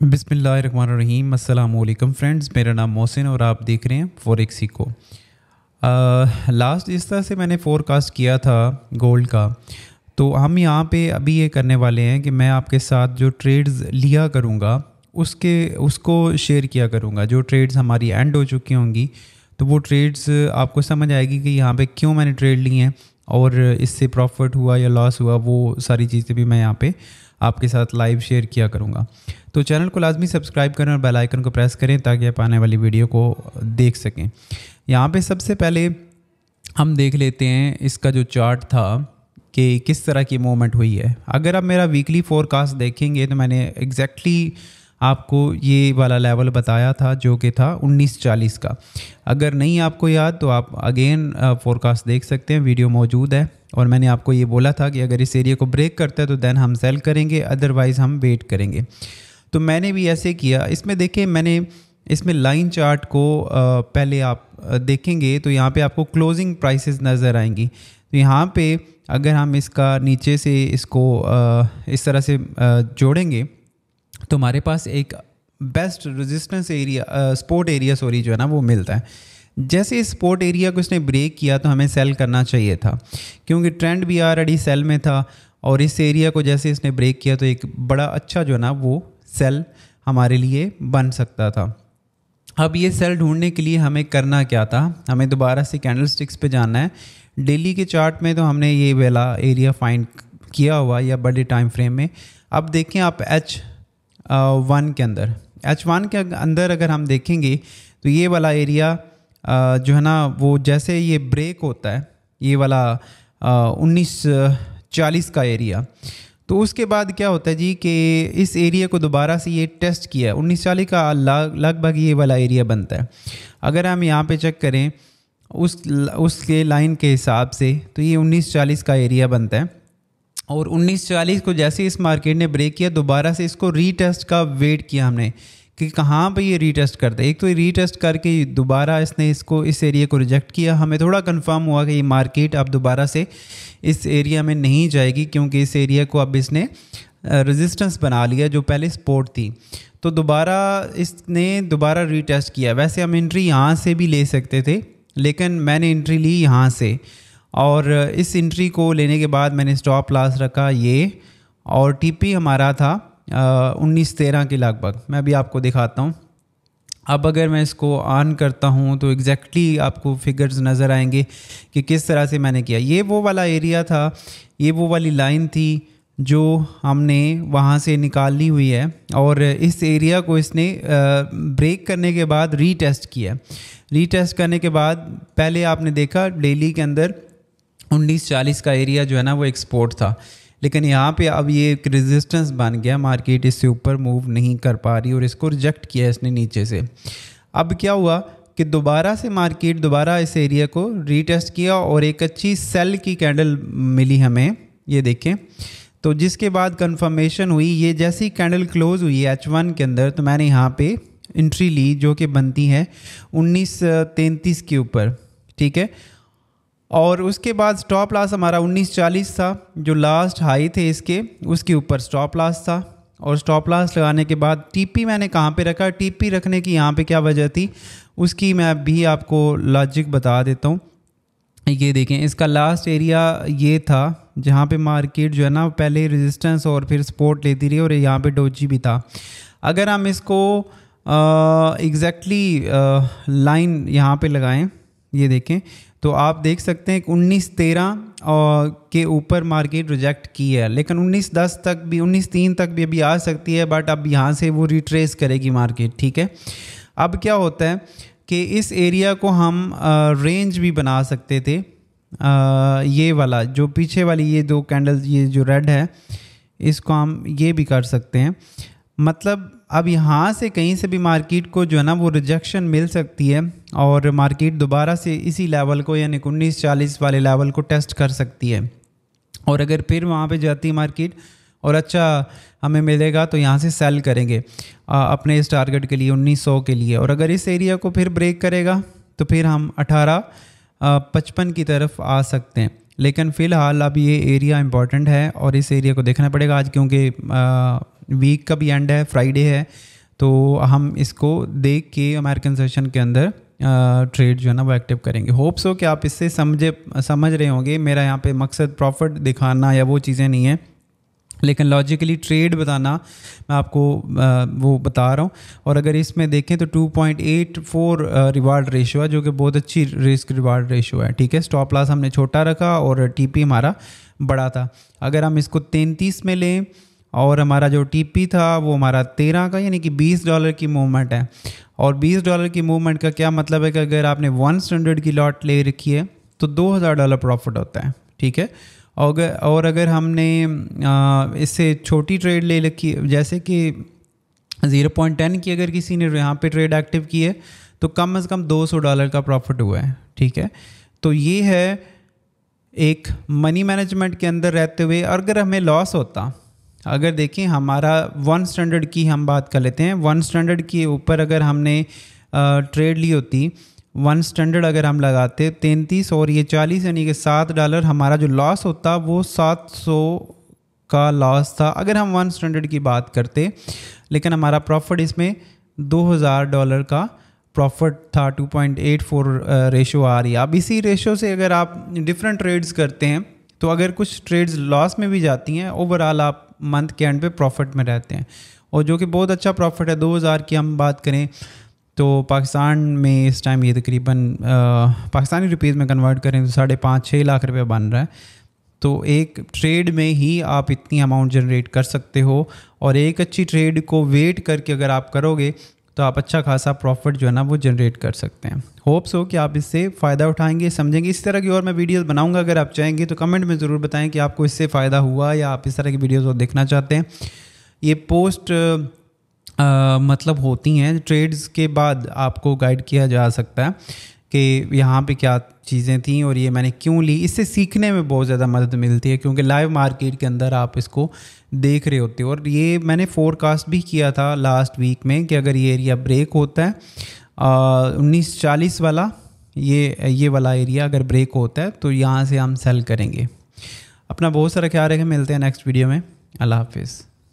बिस्मिल्लाहिर्रहमानिर्रहीम। अस्सलाम वालेकुम फ्रेंड्स, मेरा नाम मोहसिन और आप देख रहे हैं फॉरेक्स को। लास्ट जिस तरह से मैंने फोरकास्ट किया था गोल्ड का, तो हम यहाँ पे अभी ये करने वाले हैं कि मैं आपके साथ जो ट्रेड्स लिया करूँगा उसको शेयर किया करूँगा। जो ट्रेड्स हमारी एंड हो चुकी होंगी तो वो ट्रेड्स आपको समझ आएगी कि यहाँ पे क्यों मैंने ट्रेड ली हैं और इससे प्रॉफिट हुआ या लॉस हुआ, वो सारी चीज़ें भी मैं यहाँ पे आपके साथ लाइव शेयर किया करूँगा। तो चैनल को लाजमी सब्सक्राइब करें और बेल आइकन को प्रेस करें ताकि आप आने वाली वीडियो को देख सकें। यहाँ पे सबसे पहले हम देख लेते हैं इसका जो चार्ट था कि किस तरह की मूवमेंट हुई है। अगर आप मेरा वीकली फोरकास्ट देखेंगे तो मैंने एग्जैक्टली आपको ये वाला लेवल बताया था जो कि था 1940 का। अगर नहीं आपको याद तो आप अगेन फोरकास्ट देख सकते हैं, वीडियो मौजूद है। और मैंने आपको ये बोला था कि अगर इस एरिया को ब्रेक करता है तो देन हम सेल करेंगे, अदरवाइज़ हम वेट करेंगे। तो मैंने भी ऐसे किया। इसमें देखें, मैंने इसमें लाइन चार्ट को पहले आप देखेंगे तो यहाँ पे आपको क्लोजिंग प्राइसेस नज़र आएंगी। तो यहाँ पे अगर हम इसका नीचे से इसको इस तरह से जोड़ेंगे तो हमारे पास एक best resistance area support area जो है ना वो मिलता है। जैसे इस सपोर्ट एरिया को इसने ब्रेक किया तो हमें सेल करना चाहिए था, क्योंकि ट्रेंड भी ऑलरेडी सेल में था। और इस एरिया को जैसे इसने ब्रेक किया तो एक बड़ा अच्छा जो है ना वो सेल हमारे लिए बन सकता था। अब ये सेल ढूंढने के लिए हमें करना क्या था, हमें दोबारा से कैंडलस्टिक्स पे जाना है। डेली के चार्ट में तो हमने ये वाला एरिया फाइंड किया हुआ या बड़े टाइम फ्रेम में। अब देखें आप H1 के अंदर, H1 के अंदर अगर हम देखेंगे तो ये वाला एरिया जो है ना वो जैसे ये ब्रेक होता है, ये वाला 1940 का एरिया, तो उसके बाद क्या होता है जी कि इस एरिया को दोबारा से ये टेस्ट किया। 1940 का लगभग ये वाला एरिया बनता है। अगर हम यहाँ पे चेक करें उसके लाइन के हिसाब से तो ये 1940 का एरिया बनता है। और 1940 को जैसे इस मार्केट ने ब्रेक किया, दोबारा से इसको रीटेस्ट का वेट किया हमने कि कहाँ पे ये रीटेस्ट करता है। एक तो रीटेस्ट करके दोबारा इसने इस एरिया को रिजेक्ट किया। हमें थोड़ा कंफर्म हुआ कि ये मार्केट अब दोबारा से इस एरिया में नहीं जाएगी, क्योंकि इस एरिया को अब इसने रेजिस्टेंस बना लिया जो पहले सपोर्ट थी। तो दोबारा इसने दोबारा रीटेस्ट किया। वैसे हम एंट्री यहाँ से भी ले सकते थे, लेकिन मैंने एंट्री ली यहाँ से। और इस एंट्री को लेने के बाद मैंने स्टॉप लॉस रखा ये, और टीपी हमारा था 1913 के लगभग। मैं भी आपको दिखाता हूँ। अब अगर मैं इसको ऑन करता हूँ तो एग्जैक्टली आपको फिगर्स नज़र आएंगे कि किस तरह से मैंने किया। ये वो वाला एरिया था, ये वो वाली लाइन थी जो हमने वहाँ से निकाल ली हुई है। और इस एरिया को इसने ब्रेक करने के बाद रीटेस्ट किया। रीटेस्ट करने के बाद पहले आपने देखा डेली के अंदर 1940 का एरिया जो है ना वो एक सपोर्ट था, लेकिन यहाँ पे अब ये एक रेजिस्टेंस बन गया। मार्केट इससे ऊपर मूव नहीं कर पा रही और इसको रिजेक्ट किया इसने नीचे से। अब क्या हुआ कि दोबारा से मार्केट दोबारा इस एरिया को रीटेस्ट किया और एक अच्छी सेल की कैंडल मिली हमें, ये देखें। तो जिसके बाद कंफर्मेशन हुई, ये जैसी कैंडल क्लोज हुई H1 के अंदर, तो मैंने यहाँ पे एंट्री ली जो कि बनती है 1933 के ऊपर, ठीक है। और उसके बाद स्टॉप लॉस हमारा 1940 था, जो लास्ट हाई थे इसके, उसके ऊपर स्टॉप लॉस था। और स्टॉप लॉस लगाने के बाद टीपी मैंने कहाँ पे रखा, टीपी रखने की यहाँ पे क्या वजह थी उसकी मैं भी आपको लॉजिक बता देता हूँ। ये देखें, इसका लास्ट एरिया ये था जहाँ पे मार्केट जो है ना पहले रेजिस्टेंस और फिर सपोर्ट लेती रही, और यहाँ पे डोजी भी था। अगर हम इसको एग्जैक्टली लाइन यहाँ पे लगाएं, ये देखें, तो आप देख सकते हैं कि 1913 के ऊपर मार्केट रिजेक्ट की है, लेकिन 1910 तक भी, 1903 तक भी अभी आ सकती है, बट अब यहाँ से वो रिट्रेस करेगी मार्केट, ठीक है। अब क्या होता है कि इस एरिया को हम रेंज भी बना सकते थे। ये वाला जो पीछे वाली ये दो कैंडल्स, ये जो रेड है, इसको हम ये भी कर सकते हैं। मतलब अब यहाँ से कहीं से भी मार्केट को जो है ना वो रिजेक्शन मिल सकती है और मार्केट दोबारा से इसी लेवल को यानी 1940 वाले लेवल को टेस्ट कर सकती है। और अगर फिर वहाँ पे जाती है मार्केट और अच्छा हमें मिलेगा तो यहाँ से सेल करेंगे अपने इस टारगेट के लिए 1900 के लिए। और अगर इस एरिया को फिर ब्रेक करेगा तो फिर हम 1855 की तरफ आ सकते हैं। लेकिन फ़िलहाल अब ये एरिया इंपॉर्टेंट है और इस एरिया को देखना पड़ेगा आज, क्योंकि वीक का भी एंड है, फ्राइडे है, तो हम इसको देख के अमेरिकन सेशन के अंदर ट्रेड जो है ना वो एक्टिव करेंगे। होप्स हो कि आप इससे समझ रहे होंगे। मेरा यहाँ पे मकसद प्रॉफिट दिखाना या वो चीज़ें नहीं है, लेकिन लॉजिकली ट्रेड बताना मैं आपको वो बता रहा हूँ। और अगर इसमें देखें तो 2.84 रिवार्ड रेशो है, जो कि बहुत अच्छी रिस्क रिवार्ड रेशो है। ठीक है, स्टॉप लॉस हमने छोटा रखा और टीपी हमारा बड़ा था। अगर हम इसको 33 में लें और हमारा जो टीपी था वो हमारा 13 का, यानी कि $20 की मूवमेंट है। और $20 की मूवमेंट का क्या मतलब है कि अगर आपने 1 स्टैंडर्ड की लॉट ले रखी है तो $2000 प्रॉफिट होता है। ठीक है, और अगर हमने इससे छोटी ट्रेड ले रखी है, जैसे कि 0.10 की अगर किसी ने यहाँ पे ट्रेड एक्टिव की है, तो कम से कम $200 का प्रॉफिट हुआ है। ठीक है, तो ये है एक मनी मैनेजमेंट के अंदर रहते हुए। अगर हमें लॉस होता, अगर देखें हमारा 1 स्टैंडर्ड की हम बात कर लेते हैं, 1 स्टैंडर्ड के ऊपर अगर हमने ट्रेड ली होती, 1 स्टैंडर्ड अगर हम लगाते 33 और ये 40, यानी कि $7, हमारा जो लॉस होता वो 700 का लॉस था अगर हम 1 स्टैंडर्ड की बात करते। लेकिन हमारा प्रॉफिट इसमें $2000 का प्रॉफिट था। 2.84 रेशो आ रही है। अब इसी रेशो से अगर आप डिफरेंट ट्रेड्स करते हैं तो अगर कुछ ट्रेड्स लॉस में भी जाती हैं, ओवरऑल आप मंथ के एंड पे प्रॉफिट में रहते हैं, और जो कि बहुत अच्छा प्रॉफिट है। 2000 की हम बात करें तो पाकिस्तान में इस टाइम ये तकरीबन पाकिस्तानी रुपीज़ में कन्वर्ट करें तो 5.5-6 लाख रुपए बन रहा है। तो एक ट्रेड में ही आप इतनी अमाउंट जनरेट कर सकते हो, और एक अच्छी ट्रेड को वेट करके अगर आप करोगे तो आप अच्छा खासा प्रॉफिट जो है ना वो जनरेट कर सकते हैं। होप्स हो कि आप इससे फ़ायदा उठाएंगे, समझेंगे। इस तरह की और मैं वीडियोस बनाऊंगा, अगर आप चाहेंगे तो कमेंट में ज़रूर बताएं कि आपको इससे फ़ायदा हुआ या आप इस तरह की वीडियोस और देखना चाहते हैं। ये पोस्ट मतलब होती हैं ट्रेड्स के बाद आपको गाइड किया जा सकता है कि यहाँ पे क्या चीज़ें थी और ये मैंने क्यों ली। इससे सीखने में बहुत ज़्यादा मदद मिलती है, क्योंकि लाइव मार्केट के अंदर आप इसको देख रहे होते हो। और ये मैंने फोरकास्ट भी किया था लास्ट वीक में कि अगर ये एरिया ब्रेक होता है 1940 वाला, ये वाला एरिया अगर ब्रेक होता है तो यहाँ से हम सेल करेंगे। अपना बहुत सारा ख्याल रखें, मिलते हैं नेक्स्ट वीडियो में। अल्लाह हाफिज़।